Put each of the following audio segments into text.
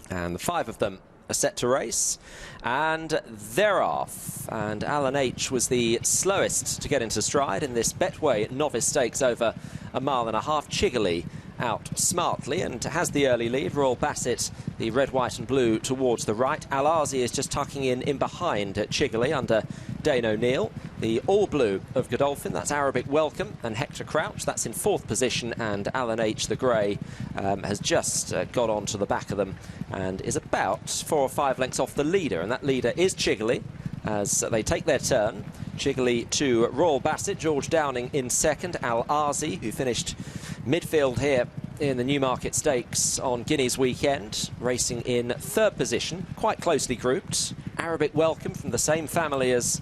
And the 5 of them are set to race, and they're off. And Alan H was the slowest to get into stride in this Betway Novice Stakes over 1.5 miles. Chigley out smartly and has the early lead. Royal Bassett, the red, white and blue, towards the right. Aasy is just tucking in behind Chigley under Dane O'Neill. The all-blue of Godolphin, that's Arabic Welcome, and Hector Crouch, that's in 4th position, and Alan H, the grey, has just got on to the back of them and is about 4 or 5 lengths off the leader, and that leader is Chigley as they take their turn. Chigley to Royal Bassett, George Downing in 2nd, Aasy, who finished midfield here in the Newmarket Stakes on Guineas weekend, racing in 3rd position, quite closely grouped. Arabic Welcome from the same family as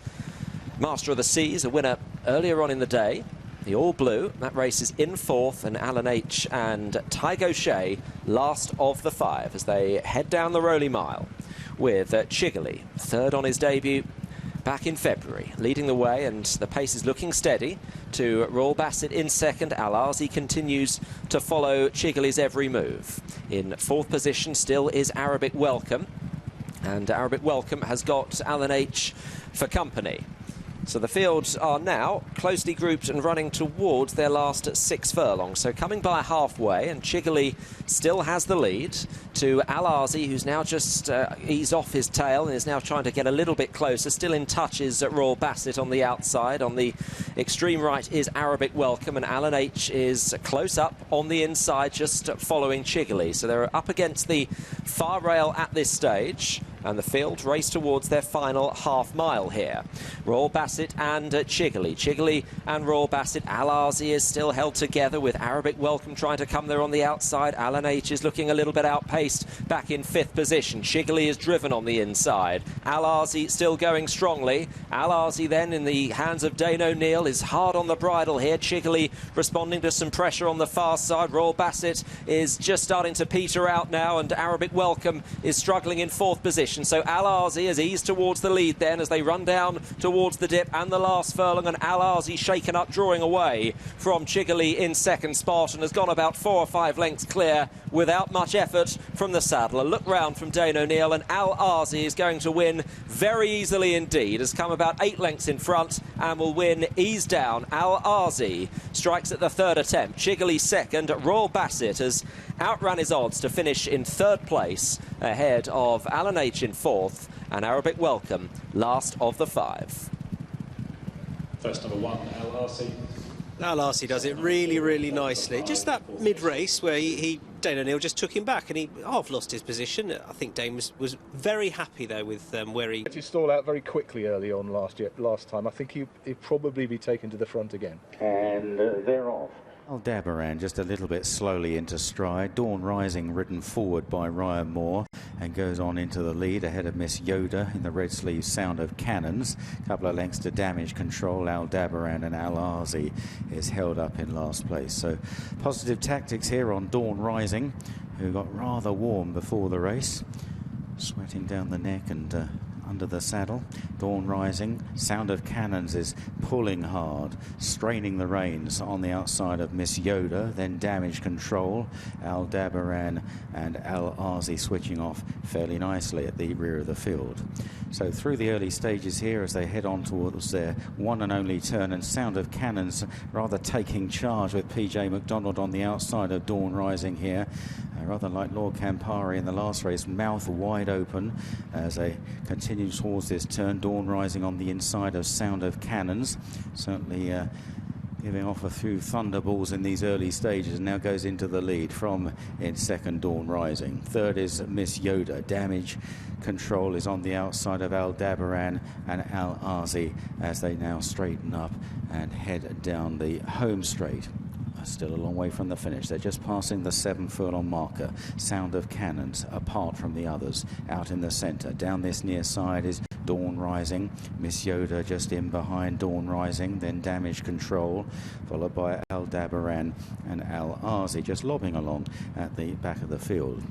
Master of the Seas, a winner earlier on in the day. The all-blue, that race is in 4th, and Alan H and Tygo Shea last of the 5 as they head down the Rowley Mile with Chigley, 3rd on his debut back in February, leading the way, and the pace is looking steady to Royal Bassett in 2nd. Aasy continues to follow Chigley's every move. In 4th position still is Arabic Welcome, and Arabic Welcome has got Alan H for company. So the fields are now closely grouped and running towards their last 6 furlongs. So coming by halfway, and Chigley still has the lead to Aasy, who's now just eased off his tail and is now trying to get a little bit closer. Still in touch is Royal Bassett on the outside. On the extreme right is Arabic Welcome, and Alan H is close up on the inside, just following Chigley. So they're up against the far rail at this stage, and the field race towards their final half mile here. Royal Bassett and Chigley. Chigley and Royal Bassett. Aasy is still held together with Arabic Welcome trying to come there on the outside. Alan H is looking a little bit outpaced back in 5th position. Chigley is driven on the inside. Aasy still going strongly. Aasy then in the hands of Dane O'Neill is hard on the bridle here. Chigley responding to some pressure on the far side. Royal Bassett is just starting to peter out now, and Arabic Welcome is struggling in 4th position. So Aasy has eased towards the lead then as they run down towards the dip and the last furlong, and Aasy shaken up, drawing away from Chigley in 2nd spot, and has gone about 4 or 5 lengths clear without much effort from the saddle. A look round from Dane O'Neill, and Aasy is going to win very easily indeed. Has come about 8 lengths in front and will win ease down. Aasy strikes at the 3rd attempt. Chigley 2nd. Royal Bassett has outrun his odds to finish in 3rd place ahead of Alan H in 4th, and Arabic Welcome last of the 5. First number 1, Aasy. Aasy does it really, really nicely. Just that mid-race where Dane O'Neill just took him back and he half lost his position. I think Dane was very happy there with where he... If you stall out very quickly early on last time, I think he'd probably be taken to the front again. And they're off. Aldebaran just a little bit slowly into stride. Dawn Rising ridden forward by Ryan Moore and goes on into the lead ahead of Miss Yoda in the red sleeve Sound of Cannons. A couple of lengths to Damage Control. Aldebaran and Aasy is held up in last place. So positive tactics here on Dawn Rising, who got rather warm before the race, sweating down the neck and under the saddle. Dawn Rising. Sound of Cannons is pulling hard, straining the reins on the outside of Miss Yoda. Then Damage Control, Aldebaran and Aasy switching off fairly nicely at the rear of the field. So through the early stages here as they head on towards their one and only turn, and Sound of Cannons rather taking charge with PJ McDonald on the outside of Dawn Rising here. Rather like Lord Campari in the last race, mouth wide open as they continue towards this turn. Dawn Rising on the inside of Sound of Cannons, certainly giving off a few thunderballs in these early stages, and now goes into the lead from in 2nd Dawn Rising. 3rd is Miss Yoda. Damage Control is on the outside of Aldebaran and Aasy as they now straighten up and head down the home straight. Still a long way from the finish. They're just passing the 7 furlong marker. Sound of Cannons apart from the others out in the centre. Down this near side is Dawn Rising. Miss Yoda just in behind Dawn Rising. Then Damage Control, followed by Aldebaran and Aasy just lobbing along at the back of the field.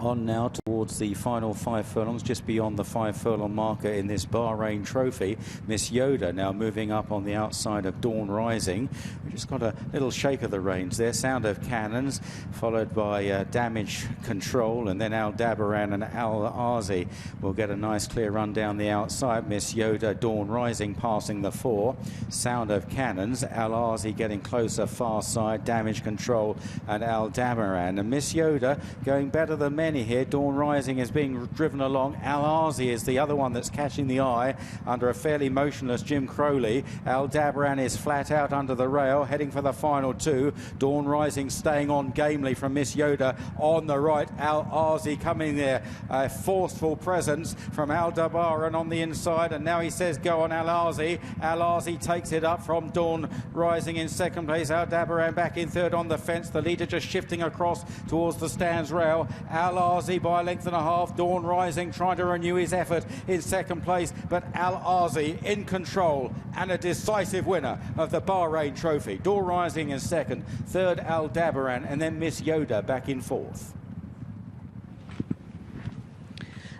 On now towards the final 5 furlongs, just beyond the 5 furlong marker in this Bahrain Trophy. Miss Yoda now moving up on the outside of Dawn Rising. We just got a little shake of the reins there. Sound of Cannons, followed by Damage Control, and then Al Dabaran and Al Aasy will get a nice clear run down the outside. Miss Yoda, Dawn Rising passing the 4. Sound of Cannons, Al Aasy getting closer, far side, Damage Control and Al Dabaran. And Miss Yoda going better than many here. Dawn Rising is being driven along. Al Aasy is the other one that's catching the eye under a fairly motionless Jim Crowley. Al Dabaran is flat out under the rail, heading for the final 2. Dawn Rising staying on gamely from Miss Yoda on the right. Al Aasy coming there, a forceful presence from Al Dabaran on the inside, and now he says go on Al Aasy. Al Aasy takes it up from Dawn Rising in second place. Al Dabaran back in third on the fence. The leader just shifting across towards the stands rail. Al Aasy by a length and a half. Dawn Rising trying to renew his effort in second place, but Al Aasy in control and a decisive winner of the Bahrain Trophy. Dawn Rising in second, third Al Dabaran, and then Miss Yoda back in fourth.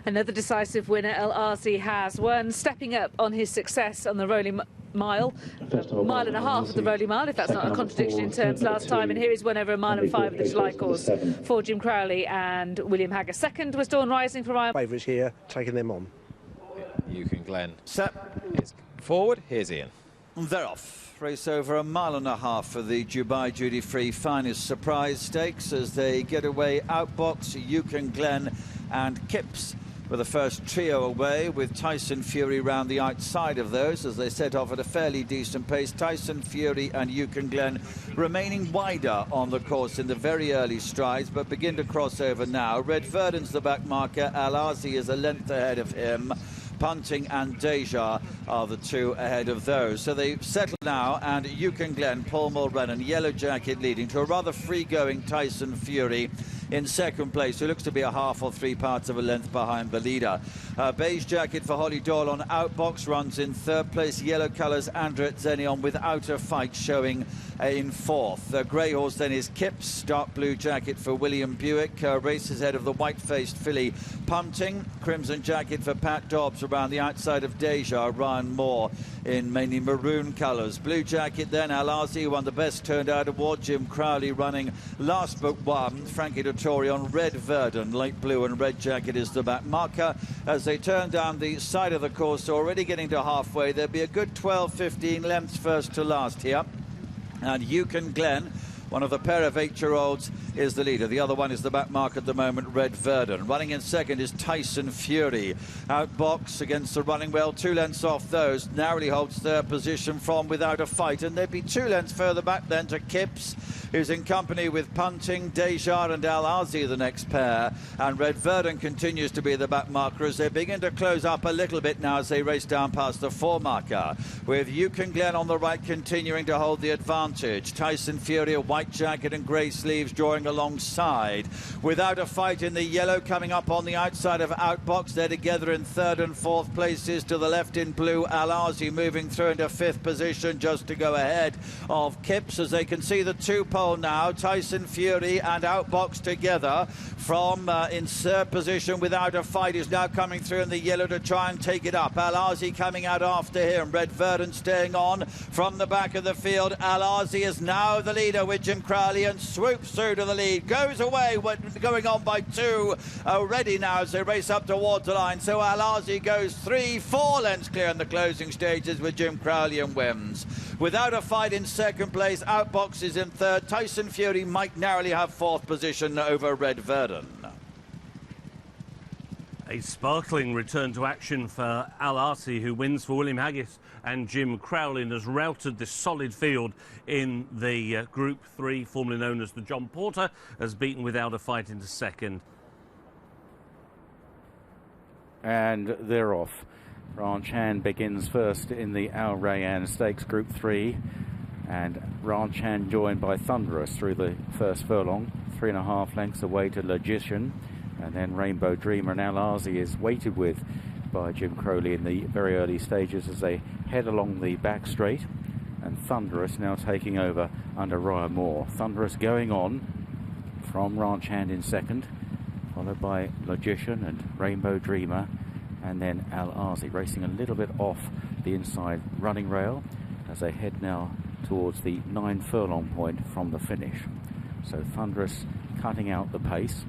Another decisive winner Al Aasy has won, stepping up on his success on the rolling mile, a mile and a half of the rolling mile, if that's not a contradiction in terms last time. And here is one over a mile and 5 of the July course for Jim Crowley and William Haggas. Second was Dawn Rising for Ryan. Favourites here, taking them on. Yukon Glen set. Here's forward. Here's Ian. They're off. Race over a mile and a half for the Dubai Duty Free Finest Surprise Stakes as they get away Outbox, Yukon Glen and Kipps with the first trio away, with Tyson Fury round the outside of those as they set off at a fairly decent pace. Tyson Fury and Yukon Glen remaining wider on the course in the very early strides, but begin to cross over now. Red Verdon's the back marker. Al Aasy is a length ahead of him. Punting and Deja are the two ahead of those. So they settle now, and Yukon Glen, Paul Mulrennan, Yellow Jacket leading to a rather free-going Tyson Fury in second place, who looks to be a half or 3 parts of a length behind the leader. Beige Jacket for Holly Doyle on Outbox runs in third place. Yellow colours Andret Zenion without a fight showing in fourth. The grey horse then is Kipps, dark blue jacket for William Buick. Races ahead of the white-faced filly Punting. Crimson jacket for Pat Dobbs around the outside of Deja. Ryan Moore in mainly maroon colours. Blue jacket then Al Aasy, one of the best turned out award. Jim Crowley running last but one. Frankie Dettori on Red Verdon. Light blue and red jacket is the back marker. As they turn down the side of the course, already getting to halfway, there'll be a good 12-15 lengths first to last here. And Yukon Glen, one of the pair of 8-year-olds, is the leader. The other one is the back mark at the moment, Red Verdon. Running in second is Tyson Fury. Outbox against the running well, 2 lengths off those. Narrowly holds third position from Without a Fight. And there'd be 2 lengths further back then to Kipps, who's in company with Punting, Deja and Al Aasy, the next pair. And Red Verdon continues to be the back marker as they begin to close up a little bit now as they race down past the 4 marker. With Yukon Glen on the right continuing to hold the advantage. Tyson Fury, a white jacket and grey sleeves, drawing alongside. Without a Fight in the yellow coming up on the outside of Outbox. They're together in third and fourth places. To the left in blue, Al Aasy moving through into fifth position just to go ahead of Kipps as they can see the 2 pole now. Tyson Fury and Outbox together from in third position. Without a Fight is now coming through in the yellow to try and take it up. Al Aasy coming out after him. Red Verdon staying on from the back of the field. Al Aasy is now the leader with Jim Crowley and swoops through to the lead. Goes away, going on by 2 already now as they race up towards the line. So Al Aasy goes 3-4 lengths clear in the closing stages with Jim Crowley and Wims. Without a Fight in second place. Outbox is in third. Tyson Fury might narrowly have fourth position over Red Verdon. A sparkling return to action for Al Aasy, who wins for William Haggas and Jim Crowley and has routed this solid field in the Group 3, formerly known as the John Porter, has beaten Without a Fight into second. And they're off. Ranch Hand begins first in the Al Rayyan Stakes Group 3, and Ranch Hand joined by Thunderous through the first furlong, 3.5 lengths away to Logician, and then Rainbow Dreamer and Al Aasy is waited with by Jim Crowley in the very early stages as they head along the back straight, and Thunderous now taking over under Ryan Moore. Thunderous going on from Ranch Hand in second, followed by Logician and Rainbow Dreamer, and then Al Aasy racing a little bit off the inside running rail as they head now towards the 9 furlong point from the finish. So Thunderous cutting out the pace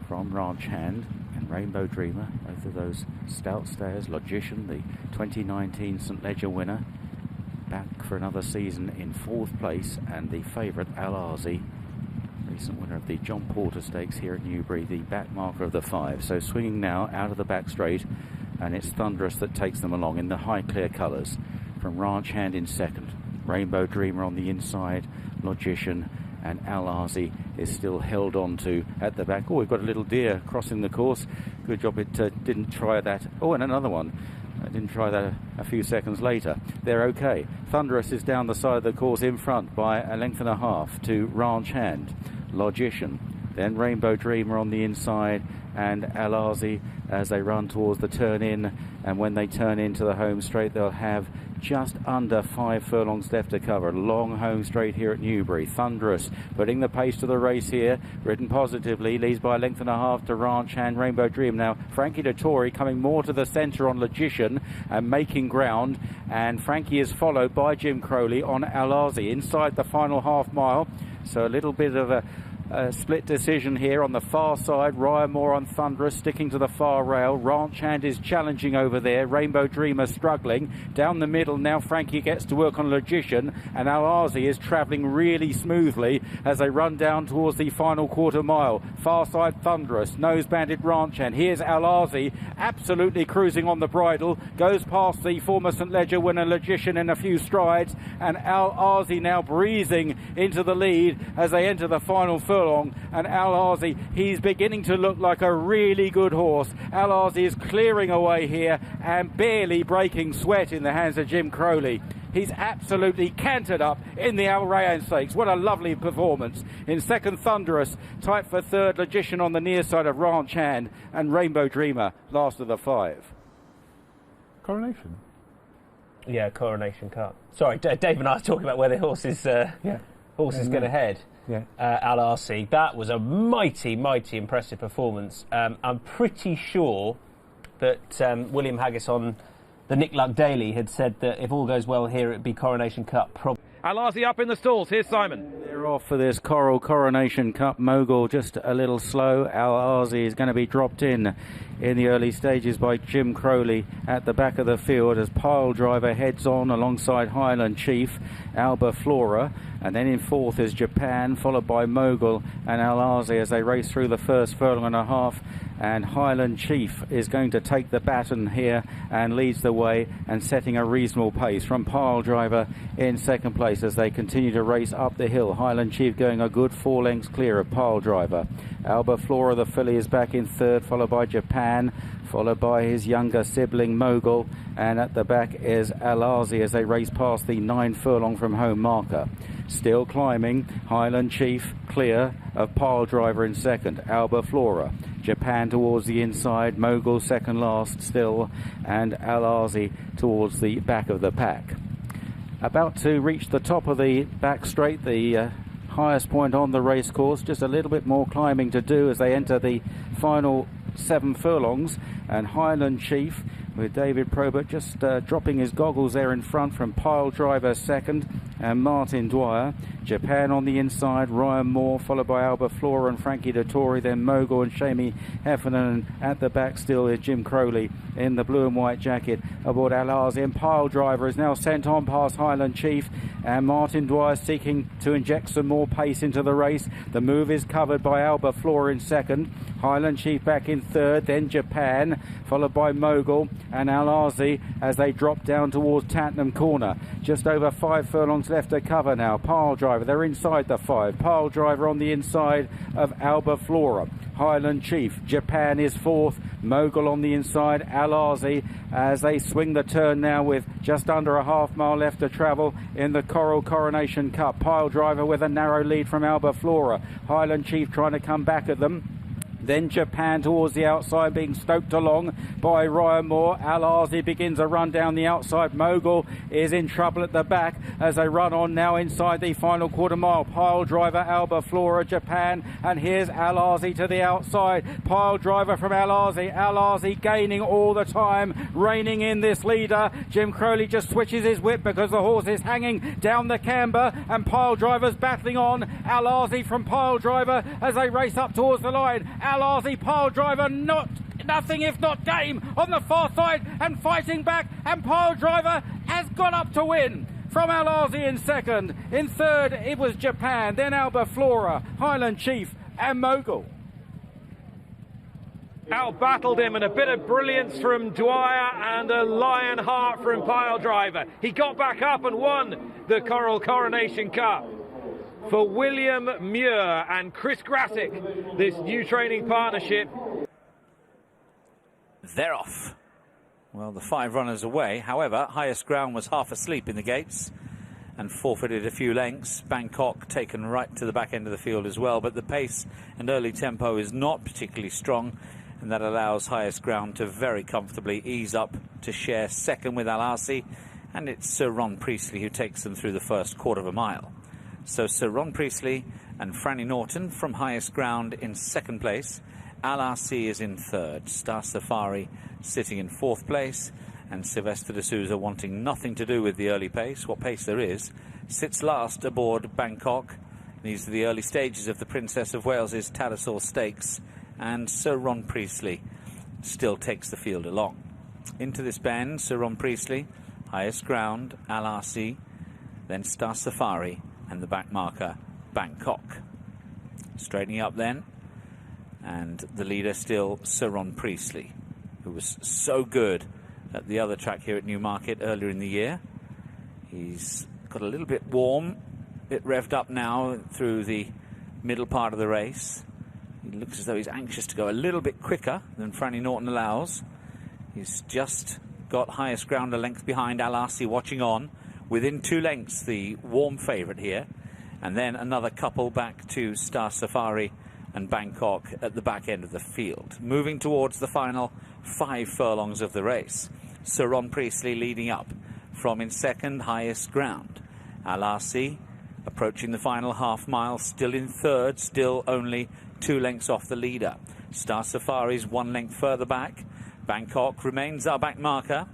from Ranch Hand and Rainbow Dreamer, both of those stout stayers. Logician, the 2019 St Ledger winner, back for another season in 4th place, and the favourite Al Aasy, recent winner of the John Porter Stakes here at Newbury, the back marker of the 5. So swinging now out of the back straight, and it's Thunderous that takes them along in the high clear colours. From Ranch Hand in 2nd, Rainbow Dreamer on the inside, Logician, and Al Aasy is still held on to at the back. Oh, we've got a little deer crossing the course. Good job it didn't try that. Oh, and another one. I didn't try that a few seconds later. They're okay. Thunderous is down the side of the course in front by a length and a half to Ranch Hand. Logician, then Rainbow Dreamer on the inside, and Al Aasy as they run towards the turn in, and when they turn into the home straight they'll have just under 5 furlongs left to cover. Long home straight here at Newbury. Thunderous putting the pace to the race here, ridden positively, leads by a length and a half to Ranch Hand. Rainbow Dream now. Frankie Dettori coming more to the centre on Logician and making ground, and Frankie is followed by Jim Crowley on Al Aasy inside the final half mile. So a little bit of a split decision here on the far side. Ryan Moore on Thunderous sticking to the far rail. Ranch Hand is challenging over there. Rainbow Dreamer struggling. Down the middle now Frankie gets to work on Logician, and Al Aasy is travelling really smoothly as they run down towards the final quarter mile. Far side Thunderous, nose banded Ranch Hand. Here's Al Aasy absolutely cruising on the bridle. Goes past the former St Ledger winner Logician in a few strides, and Al Aasy now breezing into the lead as they enter the final furlong. And Al Aasy, he's beginning to look like a really good horse. Al Aasy is clearing away here and barely breaking sweat in the hands of Jim Crowley. He's absolutely cantered up in the Bahrain Stakes. What a lovely performance. In 2nd, Thunderous, tight for 3rd, Logician on the near side of Ranch Hand, and Rainbow Dreamer last of the 5. Coronation? Yeah, Coronation Cup. Sorry, Dave and I are talking about where the horse is going to head. Yeah. Al Aasy. That was a mighty, mighty impressive performance. I'm pretty sure that William Haggis on the Nick Luck Daily had said that if all goes well here, it'd be Coronation Cup. Al Aasy up in the stalls. Here's Simon. They're off for this Coronation Cup. Mogul just a little slow. Al Aasy is going to be dropped in the early stages by Jim Crowley at the back of the field as Pile Driver heads on alongside Highland Chief, Alba Flora, and then in 4th is Japan, followed by Mogul and Al Aasy as they race through the first furlong and a half. And Highland Chief is going to take the baton here and leads the way and setting a reasonable pace from Pile Driver in 2nd place as they continue to race up the hill. Highland Chief going a good 4 lengths clear of Pile Driver. Alba Flora, the filly, is back in 3rd, followed by Japan, followed by his younger sibling Mogul, and at the back is Al Aasy as they race past the 9 furlong from home marker. Still climbing, Highland Chief clear of Pile Driver in 2nd, Alba Flora. Japan towards the inside, Mogul 2nd last still, and Al Aasy towards the back of the pack. About to reach the top of the back straight, the highest point on the race course. Just a little bit more climbing to do as they enter the final 7 furlongs, and Highland Chief with David Probert just dropping his goggles there in front from Pile Driver 2nd and Martin Dwyer. Japan on the inside, Ryan Moore, followed by Alba Flora and Frankie Dettori, then Mogul and Shamie Heffernan, and at the back still is Jim Crowley in the blue and white jacket aboard Al Aasy, and Pile Driver is now sent on past Highland Chief, and Martin Dwyer seeking to inject some more pace into the race. The move is covered by Alba Flora in 2nd, Highland Chief back in 3rd, then Japan, followed by Mogul and Al Aasy as they drop down towards Tattenham Corner. Just over 5 furlongs left to cover now. Pile Driver, they're inside the 5. Pile Driver on the inside of Alba Flora. Highland Chief, Japan is 4th. Mogul on the inside, Al Aasy as they swing the turn now with just under a half mile left to travel in the Coronation Cup. Pile Driver with a narrow lead from Alba Flora. Highland Chief trying to come back at them. Then Japan towards the outside, being stoked along by Ryan Moore. Al-Aasy begins a run down the outside. Mogul is in trouble at the back as they run on now inside the final quarter mile. Pile driver Alba Flora, Japan, and here's Al-Aasy to the outside. Pile driver from Al-Aasy. Al-Aasy gaining all the time, reining in this leader. Jim Crowley just switches his whip because the horse is hanging down the camber, and Pile driver's battling on. Al-Aasy from Pile driver as they race up towards the line. Al-Aasy, Pile driver, nothing if not game on the far side and fighting back, and Pile driver has gone up to win. From Al-Aasy in second. In third it was Japan, then Alba Flora, Highland Chief and Mogul. Out-battled him, and a bit of brilliance from Dwyer and a lion heart from Pile driver. He got back up and won the Coronation Cup. For William Muir and Chris Grassick, this new training partnership. They're off. Well, the 5 runners away. However, Highest Ground was half asleep in the gates and forfeited a few lengths. Bangkok taken right to the back end of the field as well, but the pace and early tempo is not particularly strong, and that allows Highest Ground to very comfortably ease up to share second with Al-Aasy, and it's Sir Ron Priestley who takes them through the first quarter of a mile. So Sir Ron Priestley and Franny Norton from Highest Ground in second place. Al-Aasy is in third. Star Safari sitting in fourth place, and Sylvester de Souza, wanting nothing to do with the early pace, what pace there is, sits last aboard Bangkok. These are the early stages of the Princess of Wales's Tattersall Stakes, and Sir Ron Priestley still takes the field along. Into this bend, Sir Ron Priestley, Highest Ground, Al-Aasy, then Star Safari, and the back marker, Bangkok. Straightening up then, and the leader still Sir Ron Priestley, who was so good at the other track here at Newmarket earlier in the year. He's got a little bit warm, a bit revved up now through the middle part of the race. He looks as though he's anxious to go a little bit quicker than Franny Norton allows. He's just got Highest Ground a length behind. Al-Aasy watching on, within 2 lengths, the warm favourite here. And then another couple back to Star Safari and Bangkok at the back end of the field. Moving towards the final 5 furlongs of the race. Sir Ron Priestley leading up from in second, Highest Ground. Al-Aasy approaching the final half mile, still in third, still only 2 lengths off the leader. Star Safari's 1 length further back. Bangkok remains our back marker,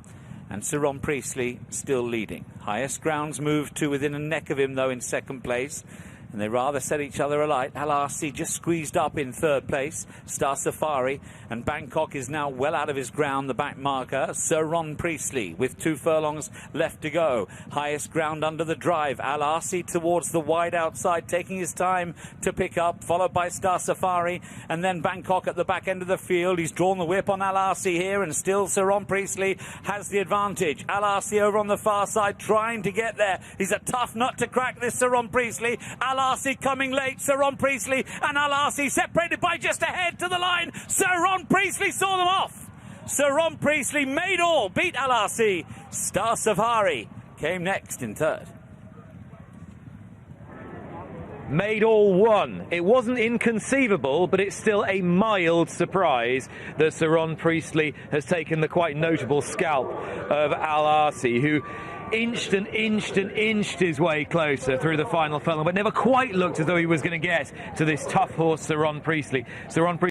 and Sir Ron Priestley still leading. Highest Ground's moved to within a neck of him though in second place, and they rather set each other alight. Al-Aasy just squeezed up in third place. Star Safari, and Bangkok is now well out of his ground, the back marker. Sir Ron Priestley with 2 furlongs left to go. Highest Ground under the drive. Al-Aasy towards the wide outside, taking his time to pick up, followed by Star Safari, and then Bangkok at the back end of the field. He's drawn the whip on Al-Aasy here, and still Sir Ron Priestley has the advantage. Al-Aasy over on the far side trying to get there. He's a tough nut to crack, this Sir Ron Priestley. Al-Aasy coming late. Sir Ron Priestley and Al-Aasy separated by just a head to the line. Sir Ron Priestley saw them off. Sir Ron Priestley made all, beat Al-Aasy. Star Safari came next in third. Made all won. It wasn't inconceivable, but it's still a mild surprise that Sir Ron Priestley has taken the quite notable scalp of Al-Aasy, who inched and inched and inched his way closer through the final furlong, but never quite looked as though he was going to get to this tough horse, Sir Ron Priestley. Sir Ron Priestley